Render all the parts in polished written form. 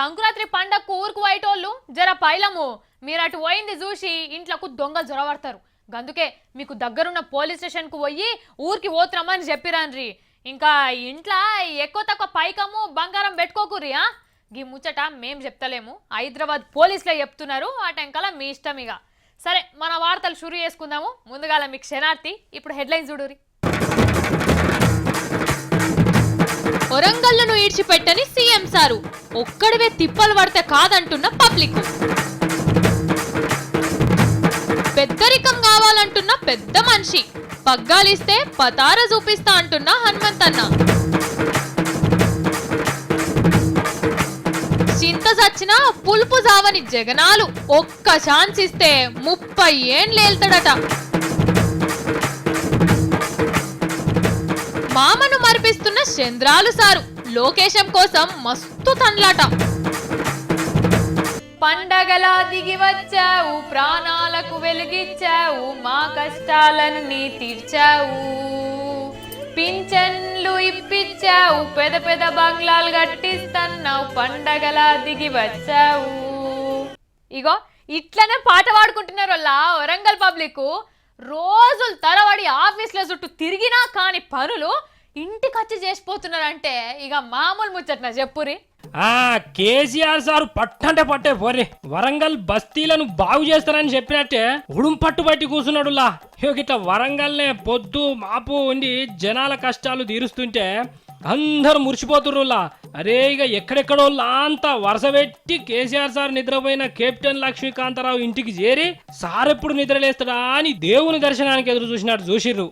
సంక్రాంతి పండగకు ఊరుకు పోయేటోళ్ళు జర పైలము మీరు అటు పోయింది చూసి ఇంట్లోకి దొంగలు జొరబడతారు. అందుకే మీకు దగ్గరున్న పోలీస్ స్టేషన్కు పోయి ఊరికి పోతున్నామని చెప్పిరాన్రి. ఇంకా ఇంట్లో ఎక్కువ తక్కువ పైకము బంగారం పెట్టుకోకుర్రి. గీ ముచ్చట మేం చెప్తలేము, హైదరాబాద్ పోలీసులే చెప్తున్నారు. ఆ టెంకల మీ ఇష్టం. ఇక సరే, మన వార్తలు షురు చేసుకుందాము. ముందుగాల మీకు శనార్థి. ఇప్పుడు హెడ్లైన్స్ చూడురి. వరంగల్ను ఈడ్చిపెట్టని సీఎం సారు, ఒక్కడివే తిప్పలు పడితే కాదంటున్న పబ్లిక్. పెద్దరికం కావాలంటున్న పెద్ద మనిషి, పగ్గాలిస్తే పతార చూపిస్తా అంటున్న హనుమంతన్న. చింత సచ్చినా పులుపు జావని జగనాలు, ఒక్క ఛాన్స్ ఇస్తే 30 ఏండ్లేళ్తాడట. మామను మరిపిస్తున్న చంద్రాలు సారు, లోకేశం కోసం మస్తు తండ్లాట. పండగలా దిగి వచ్చావు, ప్రాణాలకు వెలిగిచ్చావు, మా కష్టాలన్నీ తీర్చావు, పింఛన్లు ఇప్పించావు, పెద్ద పెద్ద బంగ్లాలు కట్టిస్తున్నావు, పండగలా దిగి వచ్చావు. ఇగో ఇట్లనే పాట పాడుకుంటున్నారు వాళ్ళ వరంగల్ పబ్లిక్. రోజులు తరబడి ఆఫీసుల చుట్టూ తిరిగినా కాని పనులు ఇంటికి వచ్చి చేసిపోతున్నారంటే ఇక మామూలు ముచ్చట్నా చెప్పురి. కేసీఆర్ సార్ పట్టంటే పట్టే పోరే, వరంగల్ బస్తీలను బాగు చేస్తారని చెప్పినట్టే ఉడుం పట్టు పట్టి కూర్చున్నాడులా. ఇట్లా వరంగల్నే పొద్దు మాపు ఉండి జనాల కష్టాలు తీరుస్తుంటే అందరు మురిసిపోతుర్రులా. అరే ఇక ఎక్కడెక్కడోళ్ళ అంతా వరుస పెట్టి కేసీఆర్ సార్ నిద్రపోయిన కెప్టెన్ లక్ష్మీకాంతరావు ఇంటికి చేరి సార్ ఎప్పుడు నిద్రలేస్తాడా అని దేవుని దర్శనానికి ఎదురు చూసినట్టు చూసిర్రు.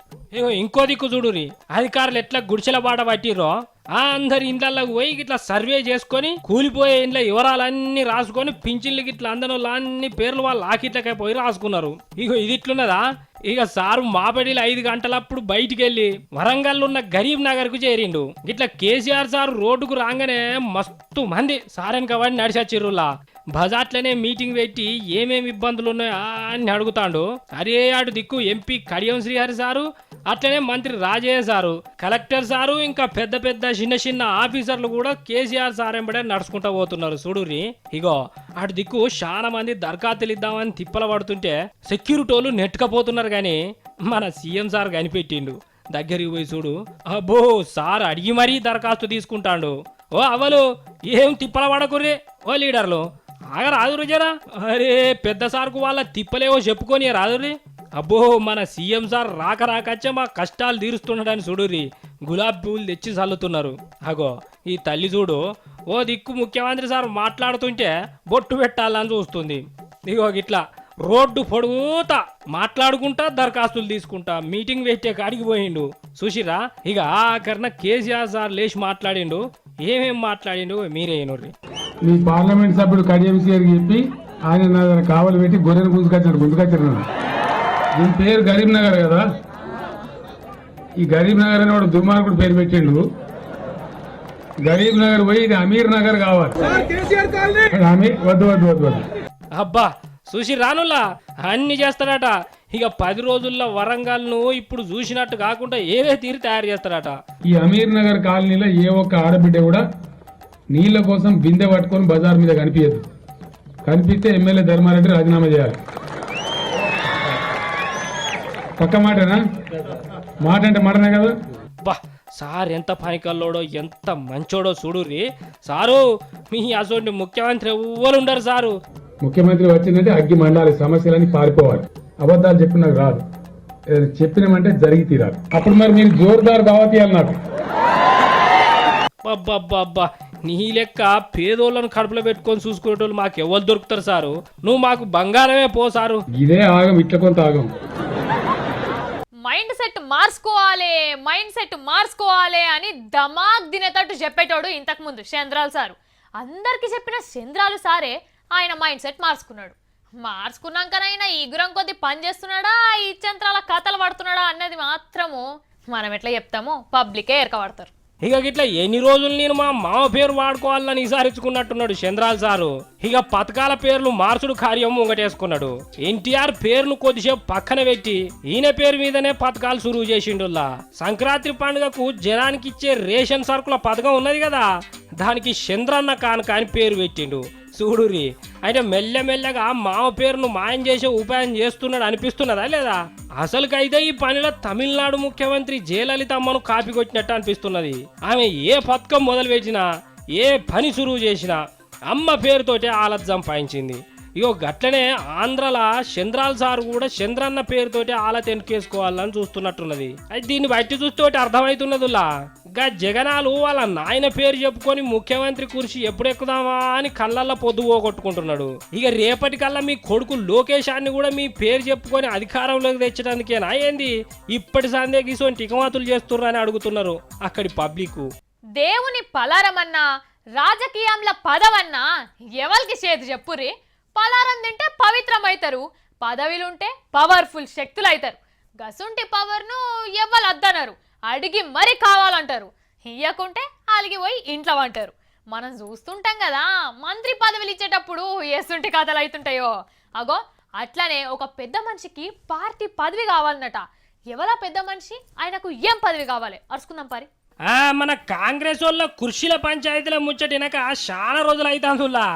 ఇంకో దిక్కు చూడురి, అధికారులు ఎట్లా గుడిచెల బాట పట్టిర్రో అందరి ఇండ్లకి పోయి ఇట్లా సర్వే చేసుకొని కూలిపోయే ఇండ్ల వివరాలన్నీ రాసుకొని పింఛన్లకి ఇట్లా అందనోళ్ళు అన్ని పేర్లు వాళ్ళు ఆకిట్లకై పోయి రాసుకున్నారు. ఇది ఇట్లున్నదా. ఇక సారు మాపడిలో 5 గంటలప్పుడు బయటికి వెళ్ళి వరంగల్ ఉన్న గరీబ్ నగర్ కు చేరిండు. ఇట్లా కేసీఆర్ సార్ రోడ్డుకు రాగానే మస్తు మంది సారెన్ కవాడి నడిచచ్చిర్రులా. బజాట్లనే మీటింగ్ పెట్టి ఏమేమి ఇబ్బందులు ఉన్నాయో అని అడుగుతాండు. అరే అటు దిక్కు ఎంపీ కడియం శ్రీహరి సారు, అట్లనే మంత్రి రాజయ్య సారు, కలెక్టర్ సారు, ఇంకా పెద్ద పెద్ద చిన్న చిన్న ఆఫీసర్లు కూడా కేసీఆర్ సార్ ఎంబడే నడుచుకుంటా పోతున్నారు చూడుర్రి. ఇగో అటు దిక్కు చాలా మంది దరఖాస్తులు ఇద్దామని తిప్పల పడుతుంటే సెక్యూరిటీలు నెట్టుకపోతున్నారు. కానీ మన సీఎం సార్ కనిపెట్టిండు. దగ్గరికి పోయి చూడు, అబ్బో సార్ అడిగి మరీ దరఖాస్తు తీసుకుంటాడు. ఓ అవలు ఏం తిప్పల పడకుర్రే ఓ లీడర్లు, ఆగరాదురు జరా. అరే పెద్ద సార్కు వాళ్ళ తిప్పలేవో చెప్పుకొని రాదుర్రి. అబ్బో మన సీఎం సార్ రాక రాకచ్చే మా కష్టాలు తీరుస్తున్నాడని చూడుర్రి. గులాబీ పూలు తెచ్చి చల్లుతున్నారు. అగో ఈ తల్లి చూడు, ఓ దిక్కు ముఖ్యమంత్రి సార్ మాట్లాడుతుంటే బొట్టు పెట్టాలని చూస్తుంది. ఇగో ఇట్లా రోడ్డు పొడుగుతా మాట్లాడుకుంటా దరఖాస్తులు తీసుకుంటా మీటింగ్ పెట్టే కాడికి పోయిండు చూసిరా. ఇక ఆఖరణ కేసీఆర్ సార్ లేచి మాట్లాడిండు. ఏమేం మాట్లాడిండు మీరేనుర్రి. మీ పార్లమెంట్ సభ్యుడు కడియంసీ గారికి చెప్పి ఆయన నా కావలి పెట్టి గొర్రెను గుంజుకొచ్చారు. దీని పేరు గరీబ్ నగర్ కదా. ఈ గరీబ్ నగర్ అని వాడు దుర్మార్గుడు పేరు పెట్టిండు. గరీబ్ నగర్ పోయి ఇది అమీర్ నగర్ కావాలి. వద్దు వద్దు వద్దు వద్దు. అబ్బా చూసి రానులా అన్ని చేస్తాడట. ఇక 10 రోజుల్లో వరంగల్ ను ఇప్పుడు చూసినట్టు కాకుండా ఏవే తీరు తయారు చేస్తాడట. ఈ అమీర్ నగర్ కాలనీలో ఏ ఒక్క ఆడబిడ్డ కూడా నీళ్ల కోసం బిందె పట్టుకొని బజార్ మీద కనిపించదు. కనిపిస్తే ఎమ్మెల్యే ధర్మారెడ్డి రాజీనామా చేయాలి. పక్క మాటనా? మాట అంటే మాటనే కదా. బా సార్ ఎంత పనికల్లోడో ఎంత మంచోడో చూడుర్రి. సారు మీ అసోంటి ముఖ్యమంత్రి ఎవ్వరు ఉండరు సారు. ముఖ్యమంత్రి వచ్చిందంటే అగ్గి మండాలి, సమస్యలని పారిపోవాలి. అబద్ధాలు చెప్పి నాకు రాదు, చెప్పినామంటే జరిగి తీరాలి. అప్పుడు మరి మీరు జోరుదారు దావత్ ఇవ్వాలి నాకు. అబ్బా నీ లెక్క పేదోళ్ళను కడుపులో పెట్టుకొని చూసుకునేటోళ్ళు మాకు ఎవరు దొరుకుతారు సారు. నువ్వు మాకు బంగారమే పో సారు. ఇదే ఆగం, ఇట్లా కొంత ఆగం. మైండ్ సెట్ మార్చుకోవాలి అని దమాక్ దినేటట్టు చెప్పేటోడు ఇంతకు ముందు చంద్రాలు సారు. అందరికి చెప్పిన చంద్రాలు సారే ఆయన మైండ్ సెట్ మార్చుకున్నాకనైనా ఈ గురం కొద్ది పని చేస్తున్నాడా, ఈ చంద్రాల కథలు పడుతున్నాడా అన్నది మాత్రము మనం ఎట్లా చెప్తామో పబ్లికే ఎరకబడతారు. ఇక గిట్లా ఎన్ని రోజులు నేను మా మామ పేరు వాడుకోవాలని విసారించుకున్నట్టున్నాడు చంద్రాల్ సారు. ఇక పథకాల పేర్లు మార్చుడు కార్యం ముంగటేసుకున్నాడు. ఎన్టీఆర్ పేరును కొద్దిసేపు పక్కన పెట్టి ఈయన పేరు మీదనే పథకాలు సురువు చేసిండుల్లా. సంక్రాంతి పండుగకు జనానికి ఇచ్చే రేషన్ సరుకుల పథకం ఉన్నది కదా, దానికి చంద్రన్న కానుక అని పేరు పెట్టిండు. చూడురి, అయితే మెల్లమెల్లగా మామ పేరును మాయం చేసే ఉపాయం చేస్తున్నాడు అనిపిస్తున్నదా లేదా? అసలుకైతే ఈ పనిలో తమిళనాడు ముఖ్యమంత్రి జయలలితమ్మను కాపీ కొట్టినట్టు అనిపిస్తున్నది. ఆమె ఏ పథకం మొదలు పెట్టినా, ఏ పని సురువు చేసినా అమ్మ పేరుతోటే ఆలత్ సంపాదించింది. ఇగో గట్లనే ఆంధ్రలా చంద్రాల్ సార్ కూడా చంద్రన్న పేరుతోటి ఆలత్ ఎన్నుకేసుకోవాలని చూస్తున్నట్టున్నది. అయితే దీన్ని బట్టి చూస్తే అర్థమవుతున్నదిలా, గా జగనాలు వాళ్ళ నాయన పేరు చెప్పుకొని ముఖ్యమంత్రి కుర్చీ ఎప్పుడు ఎక్కుదామా అని కళ్ళల్లో పొద్దు పోగొట్టుకుంటున్నాడు. ఇక రేపటికల్లా మీ కొడుకు లోకేశాన్ని కూడా మీ పేరు చెప్పుకొని అధికారంలోకి తెచ్చడానికేనా ఏంది ఇప్పటి సందేహం టికమాతులు చేస్తున్నారని అడుగుతున్నారు అక్కడి పబ్లిక్. దేవుని పలారమన్నా రాజకీయంలో పదవన్నా ఎవరికి చేతి చెప్పురి. పలారం తింటే పవిత్రమైతారు, పదవిలుంటే పవర్ఫుల్ శక్తులు అవుతారు. గసుంటి పవర్ను ఎవ్వరు అద్దనరు, అడిగి మరి కావాలంటారు. ఇయ్యకుంటే అలిగి పోయి ఇంట్లో అంటారు. మనం చూస్తుంటాం కదా మంత్రి పదవులు ఇచ్చేటప్పుడు ఎసుంటి కథలు అవుతుంటాయో. అగో అట్లనే ఒక పెద్ద మనిషికి పార్టీ పదవి కావాలన్నట. ఎవరా పెద్ద మనిషి, ఆయనకు ఏం పదవి కావాలి అరుచుకుందాం పరి. మన కాంగ్రెస్ వాళ్ళ కుర్చీల పంచాయతీల ముచ్చటినాక చాలా రోజులు అవుతుందిలా.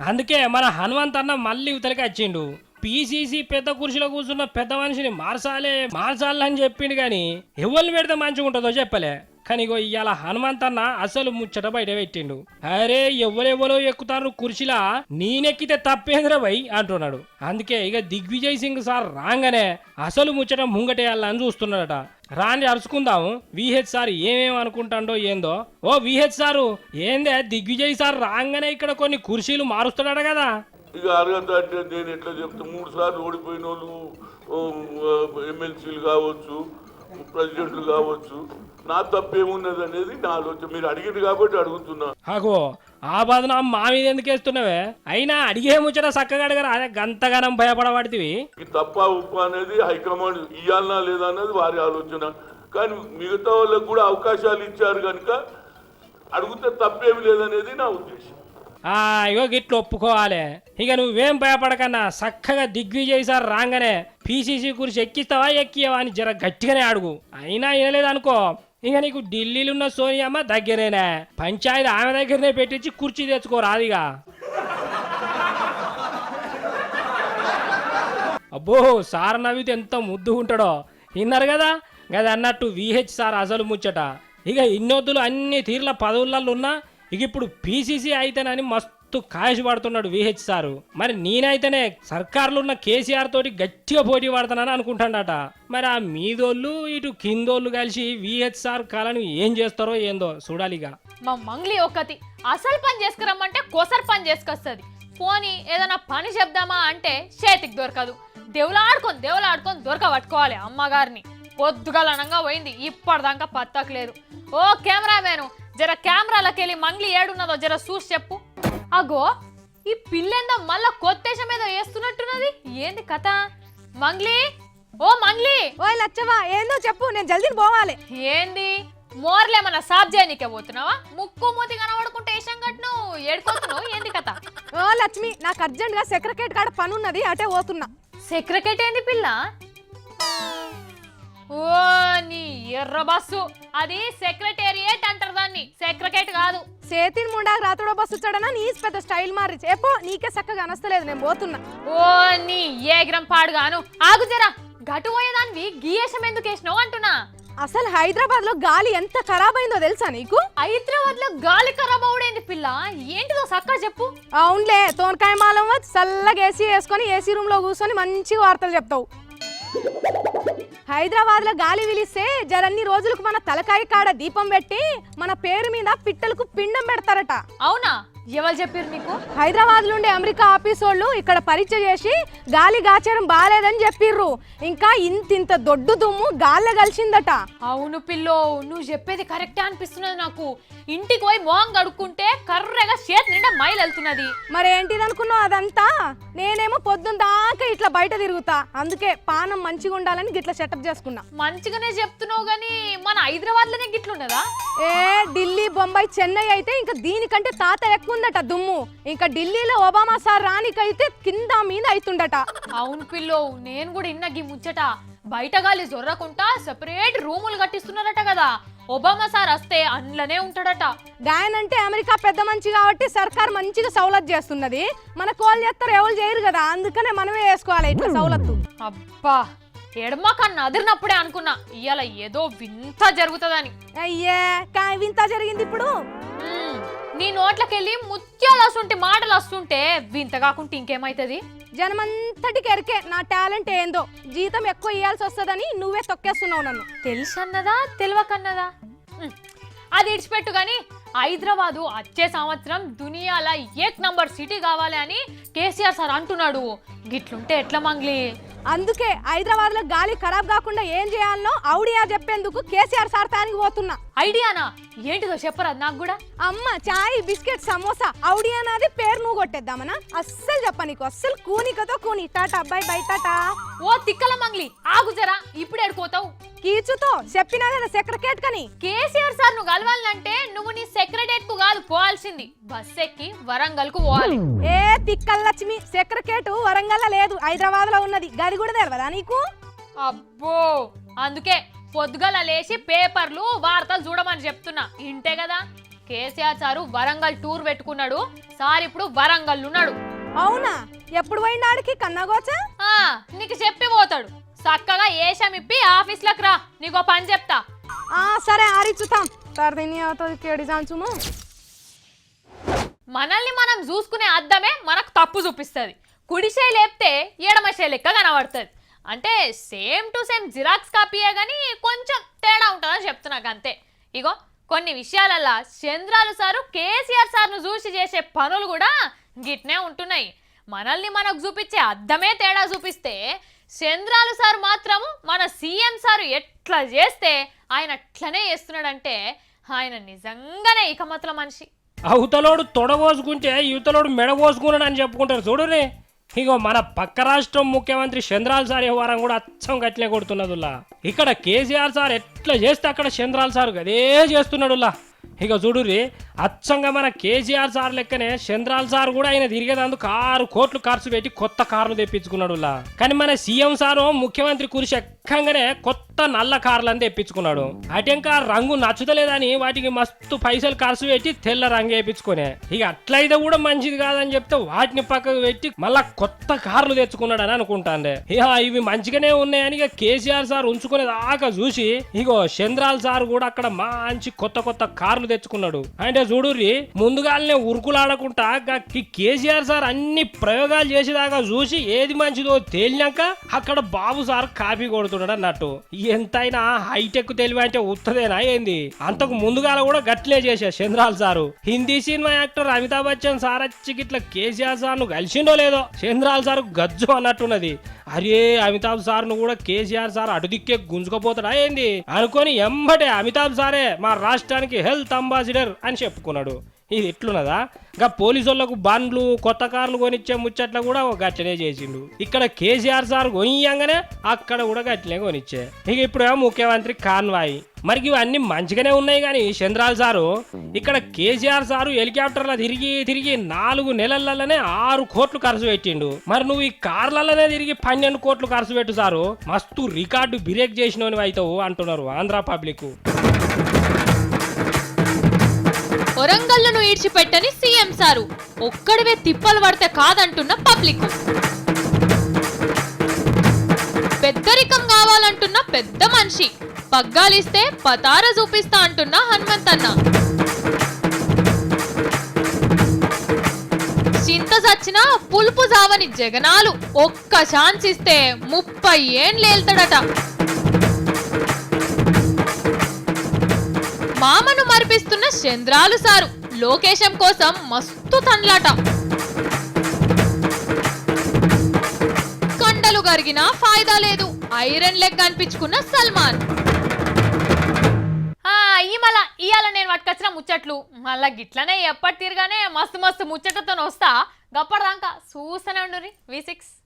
అందుకే మన హనుమంత్ అన్న మళ్ళీ ఇవతలకి వచ్చిండు. పిసిసి పెద్ద కుర్చీలో కూర్చున్న పెద్ద మనిషిని మార్చాలని చెప్పిండు, కానీ ఎవరిని పెడితే మంచిగా ఉంటుందో చెప్పలే. కానీ ఇగో ఇవాళ హనుమంత్ అన్న అసలు ముచ్చట బయట పెట్టిండు. అరే ఎవరెవరో ఎక్కుతారు కుర్చీలా, నేనెక్కితే తప్పేంద్ర భయ్ అంటున్నాడు. అందుకే ఇక దిగ్విజయ్ సింగ్ సార్ రాగానే అసలు ముచ్చట ముంగటేయాలని చూస్తున్నాడట. రాండి అరుచుకుందాము, విహెచ్ సార్ ఏమేమి అనుకుంటాడో ఏందో. ఓ విహెచ్ సారు, ఏందే దిగ్విజయ్ సార్ రాగానే ఇక్కడ కొన్ని కుర్చీలు మారుస్తున్నాడు కదా. ఇక అర్హత అంటే నేను ఎట్లా చెప్తా, 3 సార్లు ఓడిపోయిన వాళ్ళు ఎమ్మెల్సీలు కావచ్చు, ప్రెసిడెంట్లు కావచ్చు, నా తప్పేమున్నది అనేది నా ఆలోచన. మీరు అడిగింది కాబట్టి అడుగుతున్నా. అగో ఆ బాధన మా మీద ఎందుకు వేస్తున్నావే? అయినా అడిగే ముచ్చట చక్కగా అడగరా, అదే గంతగానం భయపడబడితివి. ఈ తప్ప ఉప్ప అనేది హైకమాండ్ ఇవ్వాలనా లేదా అనేది వారి ఆలోచన. కానీ మిగతా వాళ్ళకు కూడా అవకాశాలు ఇచ్చారు కనుక అడిగితే తప్పేమి లేదనేది నా ఉద్దేశం. ఇగో గిట్లు ఒప్పుకోవాలి. ఇక నువ్వేం భయపడకన్నా చక్కగా దిగ్విజయ్ సార్ రాగానే పిసిసి కుర్చీ ఎక్కిస్తావా ఎక్కియవా అని జర గట్టిగానే అడుగు. అయినా వినలేదనుకో, ఇక నీకు ఢిల్లీలో ఉన్న సోనియమ్మ దగ్గరేనే, పంచాయతీ ఆమె దగ్గరనే పెట్టించి కుర్చీ తెచ్చుకోరాదిగా. అబ్బో సార్ నవ్వితే ఎంత ముద్దు ఉంటాడో విన్నారు కదా. గది అన్నట్టు విహెచ్ సార్ అసలు ముచ్చట. ఇక ఇన్నొద్దులు అన్ని తీర్ల పదవులలో ఉన్నా ఇక ఇప్పుడు పిసిసి అయితేనని మస్తు కాయసి పడుతున్నాడు విహెచ్ సారు. మరి నేనైతేనే సర్కార్లు ఉన్న కేసీఆర్ తోటి గట్టిగా పోటీ పడతానని అనుకుంటాడట. మరి ఆ మీదోళ్ళు ఇటు కిందోళ్ళు కలిసి విహెచ్ సార్ కాలను ఏం చేస్తారో ఏందో చూడాలిగా. మా మంగ్లీ ఒక్కతి అసలు పని చేసుకురమ్మంటే కోసర్ పని చేసుకొస్తుంది. పోనీ ఏదైనా పని చెప్దామా అంటే చేతికి దొరకదు. దేవులాడుకొని దొరకబట్టుకోవాలి అమ్మగారిని. పొద్దుగలనంగా పోయింది, ఇప్పటిదాకా పత్తకలేదు. ఓ కెమెరామేను, జర కెమెరాలకెళ్ళి మంగ్లీ ఏడున్నదో జర చూసి చెప్పు. అగో ఈ పిల్లెందో మళ్ళా కొత్తేశం ఏదో వేస్తున్నట్టున్నది, ఏంది కథ? మంగ్లీ, ఓ మంగ్లీ. ఓయ్ లచ్చవా, ఏందో చెప్పు, నేను జల్దీ పోవాలి. ఏంది మోర్లేమన్నా సాబ్ చేయనీకే పోతున్నావా? ముక్కు మూతి కనబడుకుంటే ఏషం కట్ను ఏడుకోతున్నావు, ఏంది కథ? ఓ లక్ష్మి, నాకు అర్జెంట్ గా సెక్రటరేట్ కాడ పని ఉన్నది, అటే పోతున్నా. సెక్రటరేట్ ఏంది పిల్ల? ఓ నీ ఎర్ర బస్సు, అది సెక్రటేరియట్ అంటారు దాన్ని, సెక్రటరేట్ కాదు. చేతిని ముండాక రాతుడో బస్సు వచ్చాడనా నీ పెద్ద స్టైల్ మారి చెప్పు, నీకే చక్కగా అనస్తలేదు, నేను పోతున్నా. ఓ నీ ఏగ్రం పాడుగాను, ఆగు జరా. గటు పోయేదాన్ని గీయేషం ఎందుకు వేసినావు అంటున్నా. అసలు హైదరాబాద్ లో గాలి ఎంత ఖరాబ్ అయిందో తెలుసా నీకు? హైదరాబాద్ లో గాలి ఖరాబ్ అవుడేంది పిల్ల, ఏంటిదో సక్కా చెప్పు. అవునులే, తోనకాయ మాలం చల్లగా ఏసీ వేసుకొని ఏసీ రూమ్ లో కూర్చొని మంచిగా వార్తలు చెప్తావు. హైదరాబాద్ లో గాలి విలిస్తే జరన్ని రోజులకు మన తలకాయ కాడ దీపం పెట్టి మన పేరు మీద పిట్టలకు పిండం పెడతారట. అవునా? ఎవరు చెప్పారు నీకు? హైదరాబాద్ నుండి అమెరికా ఆఫీస్ వాళ్ళు ఇక్కడ పరీక్ష చేసి గాలి గాచారం బాగాలేదని చెప్పిర్రు. ఇంకా ఇంత దొడ్డు దుమ్ము గాల్లే కలిసిందట. అవును పిల్లో, నువ్వు చెప్పేది కరెక్టే అనిపిస్తున్నది నాకు. ఇంటికి పోయి మొహం కడుక్కుంటే కర్రెగా చేతి నిండా మైలు వెళ్తున్నది. మరేంటిది అనుకున్నావు అదంతా? నేనేమో పొద్దున్న దాకా ఇట్లా బయట తిరుగుతా, అందుకే పానం మంచిగా ఉండాలని గిట్లా సెటప్ చేసుకున్నా. మంచిగానే చెప్తున్నావు గానీ మన హైదరాబాద్ లోనే గిట్లున్నదా? ఏ ఢిల్లీ, బొంబాయి, చెన్నై అయితే ఇంకా దీనికంటే తాత ఎక్కువ ఉందట దుమ్ము. ఇంకా ఢిల్లీలో ఒబామా సార్ రానికైతే కింద మీద అవుతుండట. అవును పిల్లో, నేను కూడా ఇన్నగి ముచ్చట. బయట గాలి జొర్రకుంటా సెపరేట్ రూములు కట్టిస్తున్నారట కదా. ఒబామా సార్ వస్తే అందులోనే ఉంటాడట. గాయనంటే అమెరికా పెద్ద మంచి కాబట్టి సర్కార్ మంచిగా సౌలత్ చేస్తున్నది. మన కోల్ చేస్తారు, ఎవరు చేయరు కదా, అందుకనే మనమే వేసుకోవాలి ఇట్లా సౌలత్తు. అబ్బా, ఎడమ కన్నా అదిరినప్పుడే అనుకున్నా ఇవాళ ఏదో వింత జరుగుతుందని. అయ్యే వింత జరిగింది ఇప్పుడు. నీ నోట్లకెళ్ళి ముత్యాలు వస్తుంటే మాటలు వస్తుంటే వింత కాకుంటే ఇంకేమైతుంది? జనమంతటికి ఎరికే నా టాలెంట్ ఏందో. జీతం ఎక్కువ ఇవ్వాల్సి వస్తుందని నువ్వే తొక్కేస్తున్నావు నన్ను. తెలుసన్నదా తెలియకన్నదా? అది ఇడిచిపెట్టు గాని, హైదరాబాదు వచ్చే సంవత్సరం దునియాల ఏక్ నంబర్ సిటీ కావాలి అని కేసీఆర్ సార్ అంటున్నాడు. గిట్లుంటే ఎట్లా మంగ్లీ? అందుకే హైదరాబాద్ లో గాలి ఖరాబ్ కాకుండా ఏం చేయాలనో ఐడియా చెప్పేందుకు కేసీఆర్ సార్ తానికి పోతున్నా. ఐడియానా? ఏంటిదో చెప్పరా నాకు కూడా. అమ్మ చాయ్, బిస్కెట్, సమోసా ఐడియా నాది, పేరు నువ్వు కొట్టేద్దామనా? అస్సలు చెప్ప నీకు, అస్సలు కూని కదో కూని. టాటా అబ్బాయి బై టాటా. ఓ తిక్కల మంగ్లీ, ఆగు జరా, ఇప్పుడు ఎడుకోతావు? కీచుతో చెప్పినా కదా సెక్రటరేట్ కని. కేసీఆర్ సార్ నువ్వు కలవాలంటే నువ్వు నీ సెక్రటరేట్ కు కాదు పోవాల్సింది, బస్ ఎక్కి వరంగల్ కు పోవాలి. ఏ తిక్కల లక్ష్మి, సెక్రటరేట్ వరంగల్ లేదు, హైదరాబాద్ లో ఉన్నది. గది కూడా తెలియదా నీకు? అబ్బో, అందుకే పొద్దుగల లేచి పేపర్లు వార్తలు చూడమని చెప్తున్నా. ఇంటే కదా, కేసీఆర్ సారు వరంగల్ టూర్ పెట్టుకున్నాడు. సార్ ఇప్పుడు వరంగల్ ఉన్నాడు. అవునా? ఎప్పుడు పోయినాడికి కన్నాగోచా? నీకు చెప్పి పోతాడు. చక్కగా ఏషం ఇప్పి ఆఫీస్ లకు రా, నీకో పని చెప్తా. సరే ఆరిచ్చుతాం. మనల్ని మనం చూసుకునే అద్దమే మనకు తప్పు చూపిస్తుంది. కుడిసే లేపితే ఎడమసే లెక్క కనబడుతుంది. అంటే సేమ్ టు సేమ్ జిరాక్స్ కాపీయే గానీ కొంచెం తేడా ఉంటుందని చెప్తున్నాక అంతే. ఇగో కొన్ని విషయాలల్లా చంద్రాలు సారు కేసీఆర్ సార్ను చూసి చేసే పనులు కూడా గిట్నే ఉంటున్నాయి. మనల్ని మనకు చూపించే అద్దమే తేడా చూపిస్తే చంద్రాలు సార్ మాత్రము మన సీఎం సారు ఎట్లా చేస్తే ఆయన అట్లనే చేస్తున్నాడంటే ఆయన నిజంగానే ఇకమతుల మనిషి. అవతలోడు తొడగోసుకుంటే యువతలోడు మెడగోసుకున్నాడు అని చెప్పుకుంటారు చూడురే. ఇగో మన పక్క రాష్ట్రం ముఖ్యమంత్రి చంద్రాల్ సార్ వ్యవహారం కూడా అచ్చం గట్లే కొడుతున్నదులా. ఇక్కడ కేసీఆర్ సార్ ఎట్లా చేస్తే అక్కడ చంద్రాల్ సార్ అదే చేస్తున్నాడులా. ఇక చూడురి, అచ్చంగా మన కేసీఆర్ సార్ లెక్కనే చంద్రాల్ సార్ కూడా ఆయన తిరిగేదందుకు 6 కోట్లు ఖర్చు పెట్టి కొత్త కార్లు తెప్పించుకున్నాడులా. కానీ మన సీఎం సారు ముఖ్యమంత్రి కురిసి ఎక్కంగానే కొత్త నల్ల కార్లను తెప్పించుకున్నాడు. అటెంకా రంగు నచ్చుతలేదని వాటికి మస్తు పైసలు ఖర్చు పెట్టి తెల్ల రంగు వేయించుకునే. ఇక అట్లయితే కూడా మంచిది కాదని చెప్తే వాటిని పక్కకు పెట్టి మళ్ళా కొత్త కార్లు తెచ్చుకున్నాడు అని అనుకుంటాండే. ఇక ఇవి మంచిగానే ఉన్నాయని ఇక కేసీఆర్ సార్ ఉంచుకునే దాకా చూసి ఇగో చంద్రాల్ సార్ కూడా అక్కడ మంచి కొత్త కొత్త కార్లు తెచ్చుకున్నాడు. అంటే చూడుర్రి, ముందుగానే ఉరుకులాడకుండా కేసీఆర్ సార్ అన్ని ప్రయోగాలు చేసేదాకా చూసి ఏది మంచిదో తేలినాక అక్కడ బాబు సార్ కాపీ కొడుతున్నాడు అన్నట్టు. ఎంతైనా హైటెక్ తెలివి అంటే ఉత్తదేనా ఏంది? అంతకు ముందుగాల కూడా గట్లే చేసే చంద్రాల్ sir. Hindi cinema actor Amitabh Bachchan sir వచ్చి ఇట్లా కేసీఆర్ సార్ ను కలిసిండో లేదో చంద్రాల్ సార్ గజ్జు అన్నట్టున్నది. అరే అమితాబ్ సార్ ను కూడా కేసీఆర్ సార్ అటు దిక్కే గుంజుకపోతాడా ఏంది అనుకొని ఎంబటే అమితాబ్ సారే మా రాష్ట్రానికి హెల్త్ అంబాసిడర్ అని చెప్పుకున్నాడు. ఇది ఎట్లున్నదా? ఇంకా పోలీసు వాళ్ళకు బండ్లు కొత్త కార్లు కొనిచ్చే ముచ్చట్ల కూడా గట్లనే చేసిండు. ఇక్కడ కేసీఆర్ సార్ కొనియంగానే అక్కడ కూడా గట్లనే కొనిచ్చే. ఇక ఇప్పుడు ముఖ్యమంత్రి కాన్వాయ్. మరి ఇవన్నీ మంచిగానే ఉన్నాయి కానీ చంద్రాల్ సారు ఇక్కడ కేసీఆర్ సారు హెలికాప్టర్ల తిరిగి 4 నెలలలోనే 6 కోట్లు ఖర్చు పెట్టిండు. మరి నువ్వు ఈ కార్లలోనే తిరిగి 12 కోట్లు ఖర్చు పెట్టు సారు, మస్తు రికార్డు బ్రేక్ చేసినవి అవుతావు అంటున్నారు ఆంధ్ర పబ్లిక్. వరంగల్ను ఈడ్చిపెట్టని సీఎం సారు, ఒక్కడివే తిప్పలు పడితే కాదంటున్న పబ్లిక్. పెద్దరికం కావాలంటున్న పెద్ద మనిషి, పగ్గాలిస్తే పతార చూపిస్తా అంటున్న హనుమంతన్న. చింత చచ్చినా పులుపు జావని జగనాలు ఒక్క ఛాన్స్ ఇస్తే 30 ఏండ్లు వెళ్తాడట. మామను మరిపిస్తున్న చంద్రాలు సారు లోకేశం కోసం మస్తు తండ్లాట. కండలు గరిగినా ఫాయిదా లేదు, ఐరన్ లెగ్ అనిపించుకున్న సల్మాన్. ఇవాళ నేను పట్టుకొచ్చిన ముచ్చట్లు మళ్ళా గిట్లనే ఎప్పటి తీరుగానే మస్తు మస్తు ముచ్చటతో వస్తా. గప్పటిదాకా చూస్తూనే ఉండుర్రి V6.